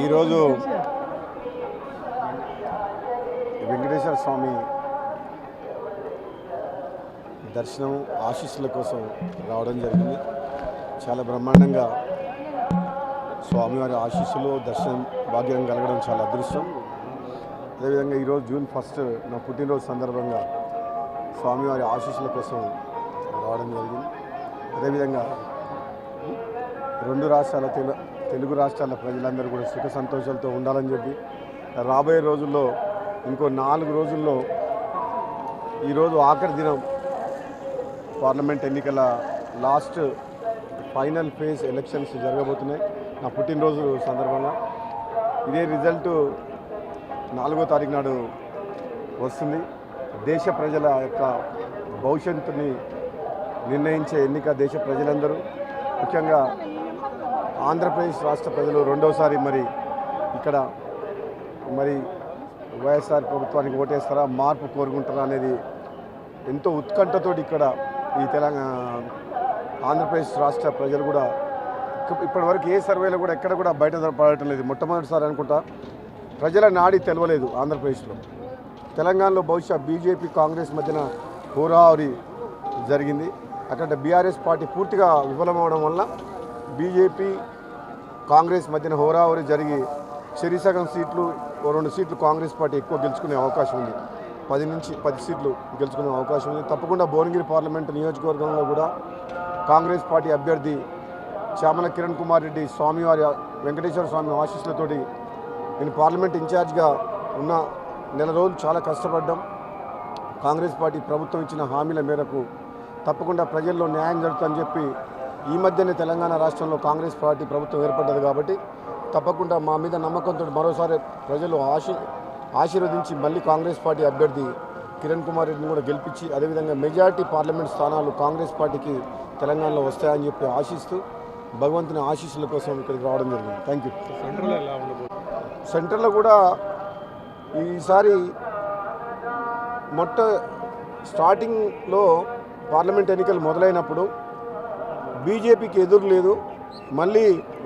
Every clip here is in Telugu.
ఈరోజు వెంకటేశ్వర స్వామి దర్శనం ఆశీస్సుల కోసం రావడం జరిగింది. చాలా బ్రహ్మాండంగా స్వామివారి ఆశీస్సులు దర్శనం భాగ్యం కలగడం చాలా అదృష్టం. అదేవిధంగా ఈరోజు జూన్ 1 నా పుట్టినరోజు సందర్భంగా స్వామివారి ఆశీస్సుల కోసం రావడం జరిగింది. అదేవిధంగా రెండు రాష్ట్రాల తెలుగు రాష్ట్రాల ప్రజలందరూ కూడా సుఖ సంతోషాలతో ఉండాలని చెప్పి రాబోయే రోజుల్లో ఇంకో 4 రోజుల్లో ఈరోజు ఆఖరి దినం పార్లమెంట్ ఎన్నికల లాస్ట్ ఫైనల్ ఫేజ్ ఎలక్షన్స్ జరగబోతున్నాయి. నా పుట్టినరోజు సందర్భంగా ఇదే రిజల్ట్ 4వ తారీఖు నాడు వస్తుంది. దేశ ప్రజల యొక్క భవిష్యత్తుని నిర్ణయించే ఎన్నిక దేశ ప్రజలందరూ, ముఖ్యంగా ఆంధ్రప్రదేశ్ రాష్ట్ర ప్రజలు రెండవసారి ఇక్కడ వైఎస్ఆర్ ప్రభుత్వానికి ఓటేస్తారా, మార్పు కోరుకుంటారా అనేది ఎంతో ఉత్కంఠతోటి ఇక్కడ ఈ ఆంధ్రప్రదేశ్ రాష్ట్ర ప్రజలు కూడా ఇప్పటివరకు ఏ సర్వేలో కూడా ఎక్కడ కూడా బయట పడటం లేదు. మొట్టమొదటిసారి అనుకుంటా ప్రజల నాడి తెలవలేదు ఆంధ్రప్రదేశ్లో. తెలంగాణలో బహుశా బీజేపీ కాంగ్రెస్ మధ్యన హోరాహోరీ జరిగింది. అక్కడ బీఆర్ఎస్ పార్టీ పూర్తిగా విఫలమవడం వల్ల బీజేపీ కాంగ్రెస్ మధ్యన హోరాహోరీ జరిగి సగం సీట్లు 2 సీట్లు కాంగ్రెస్ పార్టీ ఎక్కువ గెలుచుకునే అవకాశం ఉంది. 10 నుంచి 10 సీట్లు గెలుచుకునే అవకాశం ఉంది. తప్పకుండా భువనగిరి పార్లమెంటు నియోజకవర్గంలో కూడా కాంగ్రెస్ పార్టీ అభ్యర్థి చామల కిరణ్ కుమార్ రెడ్డి స్వామివారి వెంకటేశ్వర స్వామి ఆశీస్సులతోటి నేను పార్లమెంట్ ఇన్ఛార్జ్గా ఉన్న నెల రోజులు చాలా కష్టపడ్డాం. కాంగ్రెస్ పార్టీ ప్రభుత్వం ఇచ్చిన హామీల మేరకు తప్పకుండా ప్రజల్లో న్యాయం జరుగుతుందని చెప్పి ఈ మధ్యనే తెలంగాణ రాష్ట్రంలో కాంగ్రెస్ పార్టీ ప్రభుత్వం ఏర్పడ్డది. కాబట్టి తప్పకుండా మా మీద నమ్మకంతో మరోసారి ప్రజలు ఆశీర్వదించి మళ్ళీ కాంగ్రెస్ పార్టీ అభ్యర్థి కిరణ్ కుమార్ రెడ్డిని కూడా గెలిపించి అదేవిధంగా మెజారిటీ పార్లమెంట్ స్థానాలు కాంగ్రెస్ పార్టీకి తెలంగాణలో వస్తాయని చెప్పి ఆశిస్తూ భగవంతుని ఆశీస్సుల కోసం ఇక్కడికి రావడం జరిగింది. Thank you. సెంట్రల్లో ఎలా ఉండబోతుంది? సెంటర్లో కూడా ఈసారి స్టార్టింగ్లో పార్లమెంట్ ఎన్నికలు మొదలైనప్పుడు బీజేపీకి ఎదురు లేదు, మళ్ళీ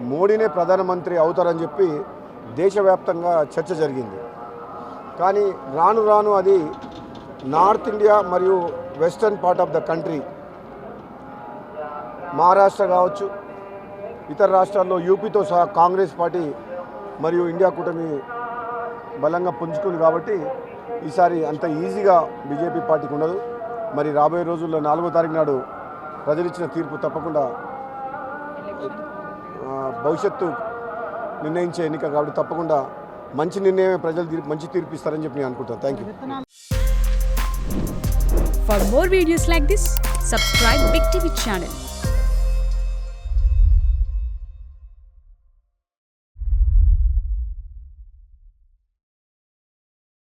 మోడీనే ప్రధానమంత్రి అవుతారని చెప్పి దేశవ్యాప్తంగా చర్చ జరిగింది. కానీ రాను రాను అది నార్త్ ఇండియా మరియు western part of the country, Maharashtra కావచ్చు, ఇతర రాష్ట్రాల్లో యూపీతో సహా కాంగ్రెస్ పార్టీ మరియు ఇండియా కూటమి బలంగా పుంజుకుంది. కాబట్టి ఈసారి అంత ఈజీగా బీజేపీ పార్టీకి ఉండదు. రాబోయే రోజుల్లో 4వ తారీఖు నాడు ప్రజలు ఇచ్చిన తీర్పు తప్పకుండా భవిష్యత్తు నిర్ణయించే ఎన్నిక కాబట్టి తప్పకుండా మంచి నిర్ణయమే ప్రజలు మంచి తీర్పు ఇస్తారని చెప్పి నేను అనుకుంటాను. Thank you. For more videos like this, subscribe Big TV channel.